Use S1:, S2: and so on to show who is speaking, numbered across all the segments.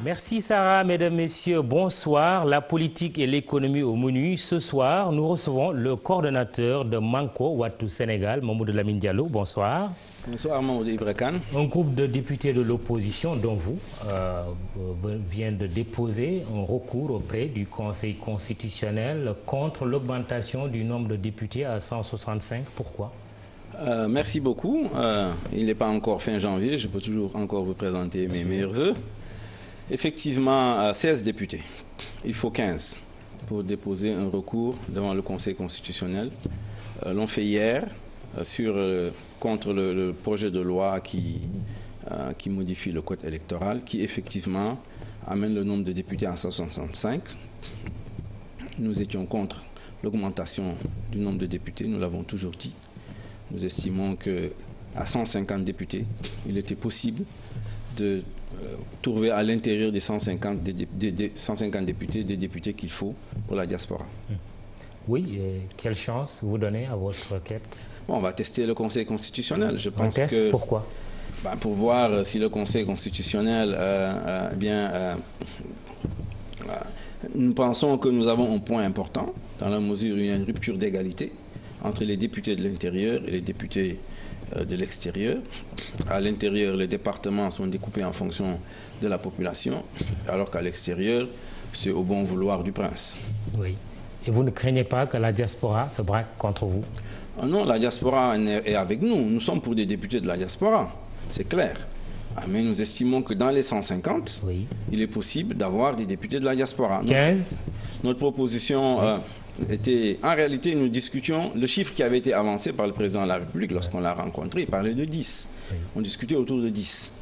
S1: Merci Sarah, mesdames, messieurs, bonsoir. La politique et l'économie au menu. Ce soir, nous recevons le coordonnateur de Manko Wattu Sénégal, Mamadou Lamine Diallo. Bonsoir.
S2: Bonsoir Mamadou Ibra Kane.
S1: Un groupe de députés de l'opposition, dont vous, vient de déposer un recours auprès du Conseil constitutionnel contre l'augmentation du nombre de députés à 165. Pourquoi?
S2: Merci beaucoup. Il n'est pas encore fin janvier, je peux toujours encore vous présenter mes meilleurs vœux. Effectivement, 16 députés. Il faut 15 pour déposer un recours devant le Conseil constitutionnel. L'ont fait hier contre le projet de loi qui modifie le code électoral, qui effectivement amène le nombre de députés à 165. Nous étions contre l'augmentation du nombre de députés, nous l'avons toujours dit. Nous estimons qu'à 150 députés, il était possible de trouver à l'intérieur des 150 députés des députés qu'il faut pour la diaspora.
S1: Oui, et quelle chance vous donnez à votre requête? Bon,
S2: on va tester le Conseil constitutionnel. Je pense
S1: pourquoi?
S2: Pour voir si le Conseil constitutionnel nous pensons que nous avons un point important dans la mesure où il y a une rupture d'égalité entre les députés de l'intérieur et les députés de l'extérieur. À l'intérieur, les départements sont découpés en fonction de la population, alors qu'à l'extérieur, c'est au bon vouloir du prince.
S1: Oui. Et vous ne craignez pas que la diaspora se braque contre vous?
S2: Non, la diaspora est avec nous. Nous sommes pour des députés de la diaspora, c'est clair. Mais nous estimons que dans les 150, oui, il est possible d'avoir des députés de la diaspora.
S1: 15?
S2: Notre proposition était... En réalité, nous discutions... Le chiffre qui avait été avancé par le président de la République lorsqu'on l'a rencontré, il parlait de 10. Oui. On discutait autour de 10.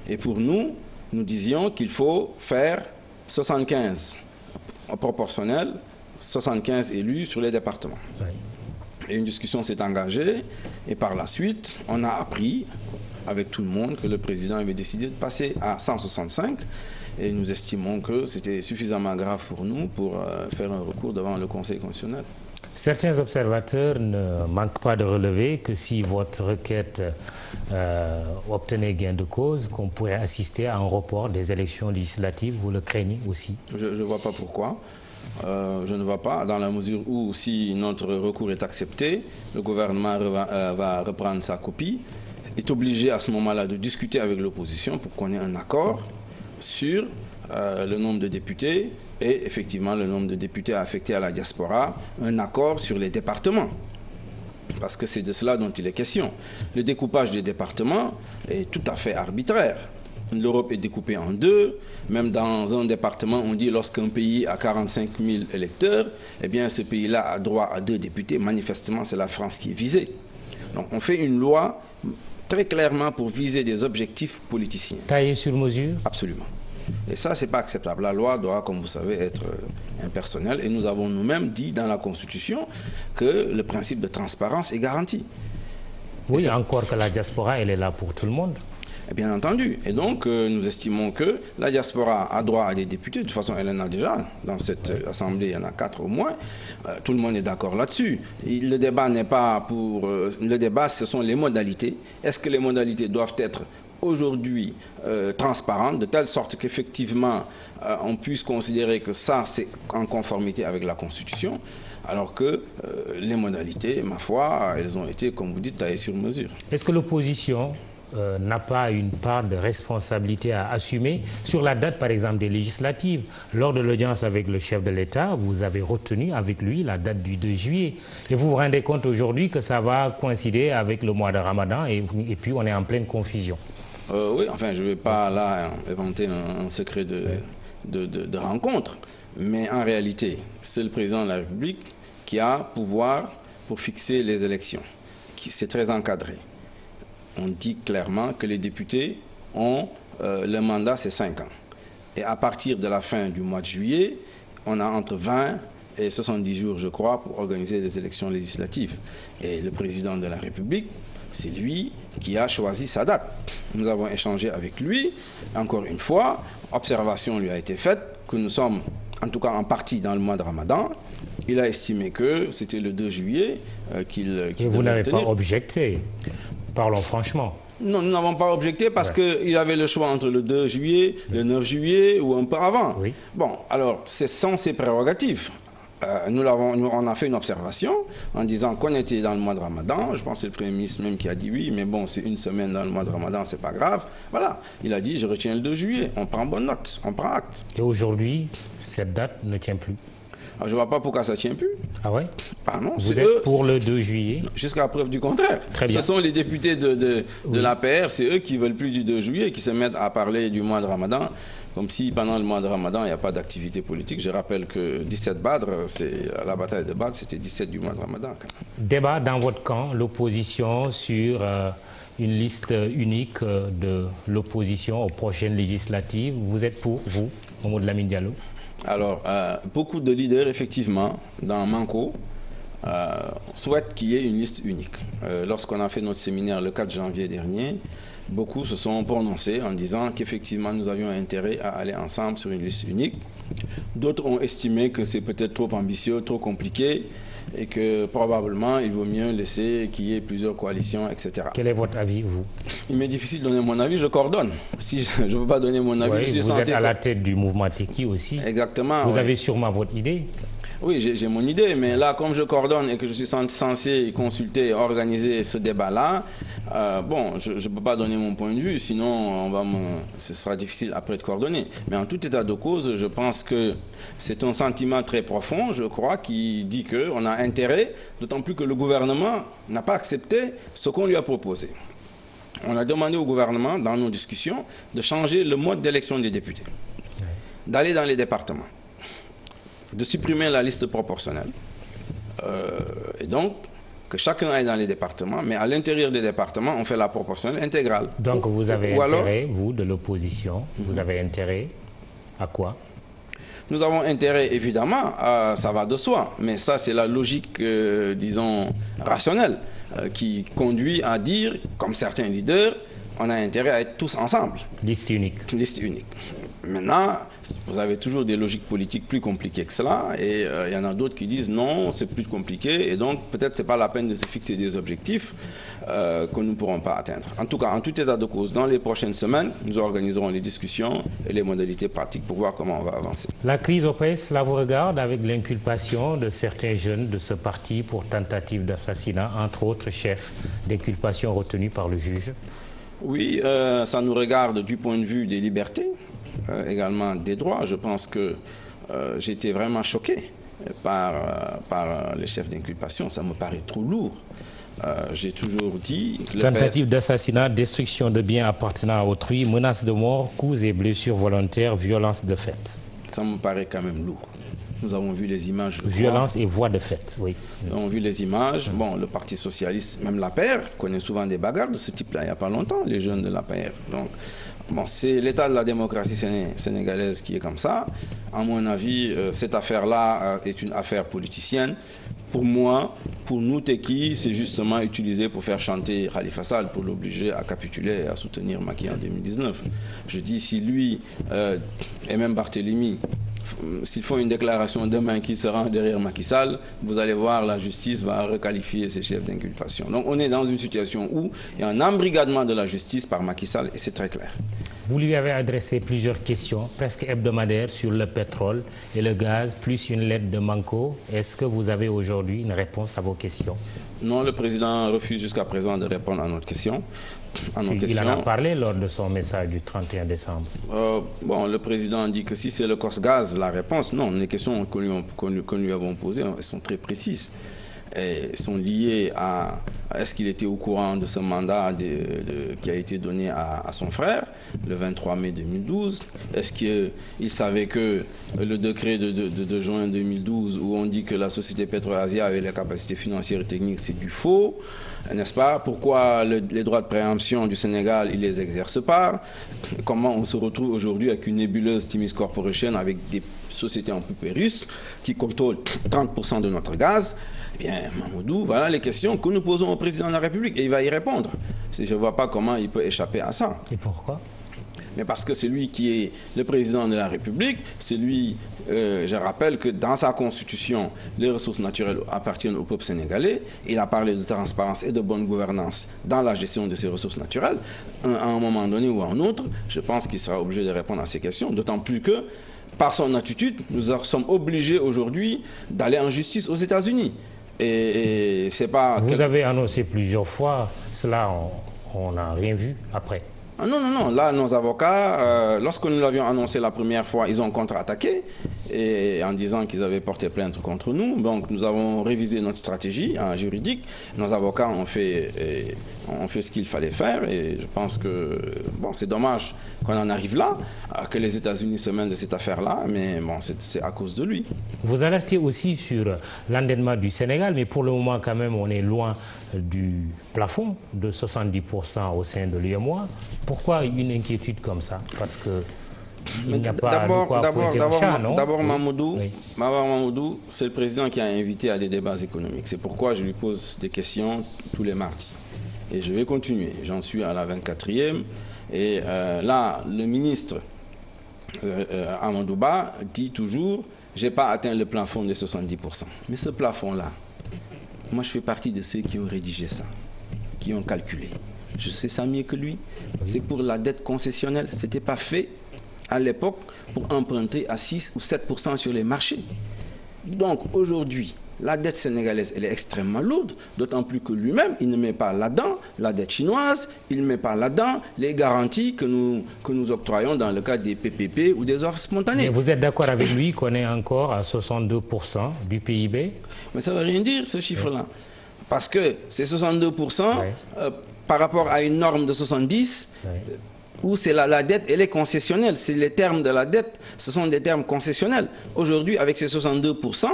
S2: Et pour nous, nous disions qu'il faut faire 75 proportionnels, 75 élus sur les départements. Oui. Et une discussion s'est engagée. Et par la suite, on a appris avec tout le monde que le président avait décidé de passer à 165. Et nous estimons que c'était suffisamment grave pour nous pour faire un recours devant le Conseil constitutionnel.
S1: Certains observateurs ne manquent pas de relever que si votre requête obtenait gain de cause, qu'on pourrait assister à un report des élections législatives. Vous le craignez aussi?
S2: Je ne vois pas pourquoi. Je ne vois pas, dans la mesure où si notre recours est accepté, le gouvernement va reprendre sa copie, est obligé à ce moment-là de discuter avec l'opposition pour qu'on ait un accord sur le nombre de députés et effectivement le nombre de députés affectés à la diaspora, un accord sur les départements. Parce que c'est de cela dont il est question. Le découpage des départements est tout à fait arbitraire. L'Europe est découpée en deux. Même dans un département, on dit lorsqu'un pays a 45 000 électeurs, eh bien ce pays-là a droit à 2 députés. Manifestement, c'est la France qui est visée. Donc on fait une loi très clairement pour viser des objectifs politiciens.
S1: Taillé sur mesure?
S2: Absolument. Et ça, ce n'est pas acceptable. La loi doit, comme vous savez, être impersonnelle. Et nous avons nous-mêmes dit dans la Constitution que le principe de transparence est garanti.
S1: Oui, encore que la diaspora, elle est là pour tout le monde.
S2: Bien entendu. Et donc, nous estimons que la diaspora a droit à des députés. De toute façon, elle en a déjà. Dans cette Assemblée, il y en a 4 au moins. Tout le monde est d'accord là-dessus. Le débat n'est pas pour... le débat, ce sont les modalités. Est-ce que les modalités doivent être aujourd'hui transparentes, de telle sorte qu'effectivement, on puisse considérer que ça, c'est en conformité avec la Constitution, alors que les modalités, ma foi, elles ont été, comme vous dites, taillées sur mesure.
S1: Est-ce que l'opposition n'a pas une part de responsabilité à assumer sur la date, par exemple, des législatives? Lors de l'audience avec le chef de l'État, vous avez retenu avec lui la date du 2 juillet. Et vous vous rendez compte aujourd'hui que ça va coïncider avec le mois de Ramadan et puis on est en pleine confusion.
S2: Oui, enfin, je ne vais pas là inventer un secret de rencontre. Mais en réalité, c'est le président de la République qui a pouvoir pour fixer les élections. C'est très encadré. On dit clairement que les députés ont le mandat, c'est 5 ans. Et à partir de la fin du mois de juillet, on a entre 20 et 70 jours, je crois, pour organiser les élections législatives. Et le président de la République, c'est lui qui a choisi sa date. Nous avons échangé avec lui. Encore une fois, observation lui a été faite que nous sommes, en tout cas en partie, dans le mois de Ramadan. Il a estimé que c'était le 2 juillet qu'il
S1: Et vous n'avez pas objecté? Parlons franchement.
S2: Non, nous n'avons pas objecté parce qu'il avait le choix entre le 2 juillet, le 9 juillet ou un peu avant.
S1: Oui.
S2: Bon, alors, c'est sans ses prérogatives. On a fait une observation en disant qu'on était dans le mois de Ramadan. Je pense que c'est le Premier ministre même qui a dit oui, mais bon, c'est une semaine dans le mois de Ramadan, c'est pas grave. Voilà, il a dit je retiens le 2 juillet, on prend bonne note, on prend acte.
S1: Et aujourd'hui, cette date ne tient plus.
S2: Alors, je ne vois pas pourquoi ça ne tient plus.
S1: Ah ouais?
S2: Ah non,
S1: vous êtes pour le 2 juillet?
S2: Jusqu'à preuve du contraire.
S1: Très bien.
S2: Ce sont les députés de l'APR, c'est eux qui ne veulent plus du 2 juillet, qui se mettent à parler du mois de Ramadan, comme si pendant le mois de Ramadan, il n'y a pas d'activité politique. Je rappelle que 17 Badr, la bataille de Badr, c'était 17 du mois de Ramadan.
S1: Débat dans votre camp, l'opposition sur une liste unique de l'opposition aux prochaines législatives. Vous êtes pour, vous, Mamadou Lamine Diallo?
S2: Alors, beaucoup de leaders, effectivement, dans Manko, souhaitent qu'il y ait une liste unique. Lorsqu'on a fait notre séminaire le 4 janvier dernier, beaucoup se sont prononcés en disant qu'effectivement nous avions intérêt à aller ensemble sur une liste unique. D'autres ont estimé que c'est peut-être trop ambitieux, trop compliqué et que probablement il vaut mieux laisser qu'il y ait plusieurs coalitions, etc.
S1: Quel est votre avis, vous?
S2: Il m'est difficile de donner mon avis, je coordonne. Si je ne veux pas donner mon avis,
S1: Oui,
S2: je suis
S1: vous
S2: censé...
S1: êtes à la tête du mouvement Teki aussi.
S2: Exactement.
S1: Vous avez sûrement votre idée.
S2: Oui, j'ai mon idée, mais là, comme je coordonne et que je suis censé consulter et organiser ce débat-là, bon, je ne peux pas donner mon point de vue, sinon ce sera difficile après de coordonner. Mais en tout état de cause, je pense que c'est un sentiment très profond, je crois, qui dit qu'on a intérêt, d'autant plus que le gouvernement n'a pas accepté ce qu'on lui a proposé. On a demandé au gouvernement, dans nos discussions, de changer le mode d'élection des députés, d'aller dans les départements, de supprimer la liste proportionnelle et donc que chacun aille dans les départements, mais à l'intérieur des départements, on fait la proportionnelle intégrale.
S1: Donc vous avez intérêt, vous, de l'opposition, vous avez intérêt à quoi?
S2: Nous avons intérêt, évidemment, ça va de soi, mais ça c'est la logique, disons, rationnelle, qui conduit à dire, comme certains leaders, on a intérêt à être tous ensemble.
S1: Liste unique.
S2: Liste unique. Maintenant, vous avez toujours des logiques politiques plus compliquées que cela, et il y en a d'autres qui disent non, c'est plus compliqué, et donc peut-être c'est pas la peine de se fixer des objectifs que nous ne pourrons pas atteindre. En tout cas, en tout état de cause, dans les prochaines semaines, nous organiserons les discussions et les modalités pratiques pour voir comment on va avancer.
S1: La crise au PS, là vous regarde avec l'inculpation de certains jeunes de ce parti pour tentative d'assassinat, entre autres chefs d'inculpation retenus par le juge. Oui,
S2: ça nous regarde du point de vue des libertés. Également des droits. Je pense que j'ai été vraiment choqué par les chefs d'inculpation. Ça me paraît trop lourd. J'ai toujours dit...
S1: Tentative d'assassinat, destruction de biens appartenant à autrui, menace de mort, coups et blessures volontaires, violence de fait.
S2: Ça me paraît quand même lourd. Nous avons vu les images.
S1: Violence et voie de fait, oui.
S2: Nous avons vu les images. Bon, le Parti socialiste, même l'APR, connaît souvent des bagarres de ce type-là. Il n'y a pas longtemps, les jeunes de l'APR. Donc, bon, c'est l'état de la démocratie sénégalaise qui est comme ça. À mon avis, cette affaire-là est une affaire politicienne. Pour moi, pour nous, Teki, c'est justement utilisé pour faire chanter Khalifa Sall, pour l'obliger à capituler et à soutenir Macky en 2019. Je dis, si lui et même Barthélemy, s'ils font une déclaration demain qui se rend derrière Macky Sall, vous allez voir, la justice va requalifier ces chefs d'inculpation. Donc on est dans une situation où il y a un embrigadement de la justice par Macky Sall et c'est très clair.
S1: Vous lui avez adressé plusieurs questions, presque hebdomadaires, sur le pétrole et le gaz, plus une lettre de Manko. Est-ce que vous avez aujourd'hui une réponse à vos questions?
S2: Non, le président refuse jusqu'à présent de répondre à notre question.
S1: Il en a parlé lors de son message du 31 décembre.
S2: Bon, le président dit que si c'est le COS-Gaz, la réponse, non. Les questions que nous lui avons posées, elles sont très précises. Et sont liées à est-ce qu'il était au courant de ce mandat qui a été donné à son frère le 23 mai 2012. Est-ce qu'il savait que le décret de juin 2012 où on dit que la société PetroAsia avait les capacités financières et techniques, c'est du faux, n'est-ce pas? Pourquoi les droits de préemption du Sénégal, il ne les exerce pas? Comment on se retrouve aujourd'hui avec une nébuleuse Timis Corporation avec des sociétés en poupée russe qui contrôlent 30% de notre gaz? Eh bien, Mamadou, voilà les questions que nous posons au président de la République et il va y répondre. Je ne vois pas comment il peut échapper à ça.
S1: Et pourquoi?
S2: mais parce que c'est lui qui est le président de la République, c'est lui, je rappelle que dans sa constitution, les ressources naturelles appartiennent au peuple sénégalais. Il a parlé de transparence et de bonne gouvernance dans la gestion de ces ressources naturelles. À un moment donné ou à un autre, je pense qu'il sera obligé de répondre à ces questions, d'autant plus que, par son attitude, nous sommes obligés aujourd'hui d'aller en justice aux États-Unis. Et c'est pas...
S1: Vous avez annoncé plusieurs fois cela, on n'a rien vu après.
S2: Ah non, non, non. Là, nos avocats, lorsque nous l'avions annoncé la première fois, ils ont contre-attaqué en disant qu'ils avaient porté plainte contre nous. Donc, nous avons révisé notre stratégie juridique. Nos avocats ont fait ce qu'il fallait faire. Et je pense que, bon, c'est dommage qu'on en arrive là, que les États-Unis se mêlent de cette affaire-là. Mais bon, c'est à cause de lui.
S1: Vous alertez aussi sur l'endettement du Sénégal, mais pour le moment, quand même, on est loin du plafond de 70% au sein de l'UEMOA. Pourquoi une inquiétude comme ça? Parce que il n'y a pas de quoi fouetter le chat, non?
S2: D'abord, Mamoudou,
S1: oui.
S2: Mamoudou, c'est le président qui a invité à des débats économiques. C'est pourquoi je lui pose des questions tous les mardis. Et je vais continuer. J'en suis à la 24e. Et là, le ministre Amadouba dit toujours « j'ai pas atteint le plafond des 70%. » Mais ce plafond-là, moi je fais partie de ceux qui ont rédigé ça, qui ont calculé. Je sais ça mieux que lui. C'est pour la dette concessionnelle. Ce n'était pas fait à l'époque pour emprunter à 6 ou 7% sur les marchés. Donc aujourd'hui, la dette sénégalaise, elle est extrêmement lourde, d'autant plus que lui-même, il ne met pas là-dedans la dette chinoise, il ne met pas là-dedans les garanties que nous octroyons dans le cadre des PPP ou des offres spontanées.
S1: Mais vous êtes d'accord avec lui qu'on est encore à 62% du PIB?
S2: Mais ça ne veut rien dire, ce chiffre-là. Parce que ces 62%, par rapport à une norme de 70%, où c'est la dette, elle est concessionnelle. C'est les termes de la dette, ce sont des termes concessionnels. Aujourd'hui, avec ces 62%,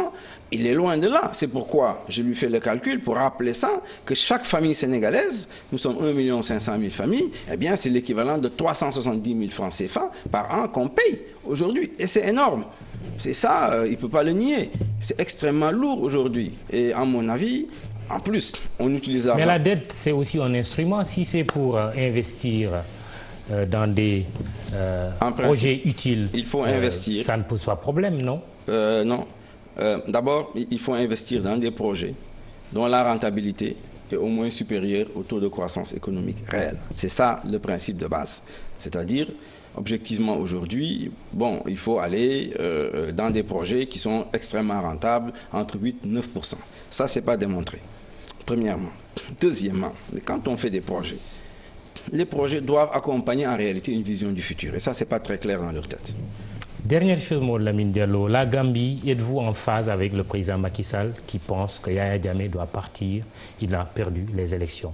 S2: il est loin de là. C'est pourquoi je lui fais le calcul pour rappeler ça, que chaque famille sénégalaise, nous sommes 1 500 000 familles, eh bien c'est l'équivalent de 370 000 francs CFA par an qu'on paye aujourd'hui. Et c'est énorme. C'est ça, il ne peut pas le nier. C'est extrêmement lourd aujourd'hui. Et à mon avis, en plus, on utilise l'argent.
S1: Mais la dette, c'est aussi un instrument. Si c'est pour investir dans des projets utiles,
S2: il faut investir.
S1: Ça ne pose pas problème, non?
S2: Non. D'abord, il faut investir dans des projets dont la rentabilité est au moins supérieure au taux de croissance économique réel. C'est ça le principe de base. C'est-à-dire, objectivement aujourd'hui, bon, il faut aller dans des projets qui sont extrêmement rentables, entre 8 et 9%. Ça, ce n'est pas démontré, premièrement. Deuxièmement, quand on fait des projets, les projets doivent accompagner en réalité une vision du futur. Et ça, ce n'est pas très clair dans leur tête.
S1: Dernière chose, Maud Lamine Diallo, la Gambie, êtes-vous en phase avec le président Macky Sall qui pense que Yaya Jammeh doit partir? Il a perdu les élections.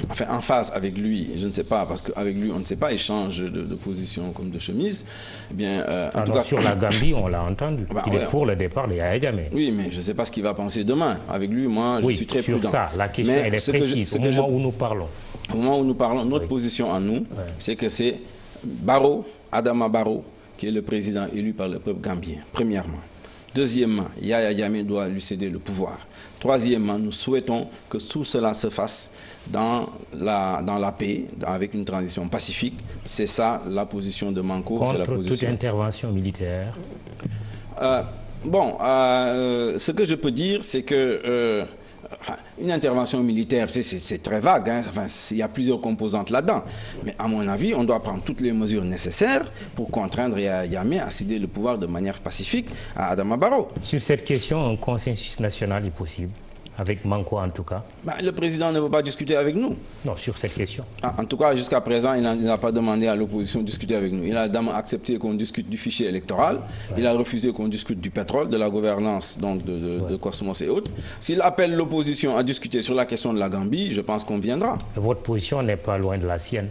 S2: Enfin, en phase avec lui, je ne sais pas, parce qu'avec lui, on ne sait pas, il change de position comme de chemise. Eh bien, en tout cas,
S1: sur la Gambie, on l'a entendu. Il est pour le départ de Yaya Jammeh.
S2: Oui, mais je ne sais pas ce qu'il va penser demain. Avec lui, moi, je suis très prudent.
S1: Sur ça, la question, elle est précise, au moment où nous parlons.
S2: Au moment où nous parlons, notre position à nous, c'est que c'est Barrow, Adama Barrow, qui est le président élu par le peuple gambien, premièrement. Deuxièmement, Yaya Jammeh doit lui céder le pouvoir. Troisièmement, nous souhaitons que tout cela se fasse dans la paix, avec une transition pacifique. C'est ça la position de Manko.
S1: Contre toute intervention militaire.
S2: Ce que je peux dire, c'est que une intervention militaire, c'est très vague, hein. Enfin, il y a plusieurs composantes là-dedans. Mais à mon avis, on doit prendre toutes les mesures nécessaires pour contraindre Yaya Jammeh à céder le pouvoir de manière pacifique à Adama Barrow.
S1: Sur cette question, un consensus national est possible, avec Manko en tout cas?
S2: Le président ne veut pas discuter avec nous.
S1: Non, sur cette question.
S2: En tout cas, jusqu'à présent, il n'a pas demandé à l'opposition de discuter avec nous. Il a accepté qu'on discute du fichier électoral. Il a refusé qu'on discute du pétrole, de la gouvernance donc de Cosmos et autres. S'il appelle l'opposition à discuter sur la question de la Gambie, je pense qu'on viendra.
S1: Votre position n'est pas loin de la sienne.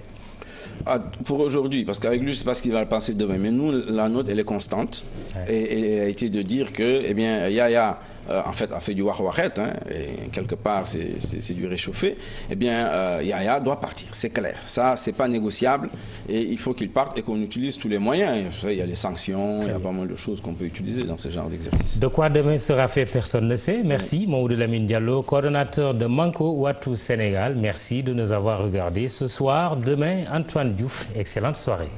S2: Pour aujourd'hui, parce qu'avec lui, je ne sais pas ce qu'il va passer demain, mais nous, la nôtre, elle est constante. Et elle a été de dire que, eh bien, Yaya en fait, a fait du wah-wahet, hein, et quelque part, c'est du réchauffé, eh bien, Yaya doit partir, c'est clair. Ça, c'est pas négociable, et il faut qu'il parte et qu'on utilise tous les moyens. Vous savez, il y a les sanctions, il y a pas mal de choses qu'on peut utiliser dans ce genre d'exercice.
S1: De quoi demain sera fait, personne ne sait. Merci, Mamadou Lamine Diallo, coordonnateur de Manko Wattu Sénégal. Merci de nous avoir regardés ce soir. Demain, Antoine Diouf, excellente soirée.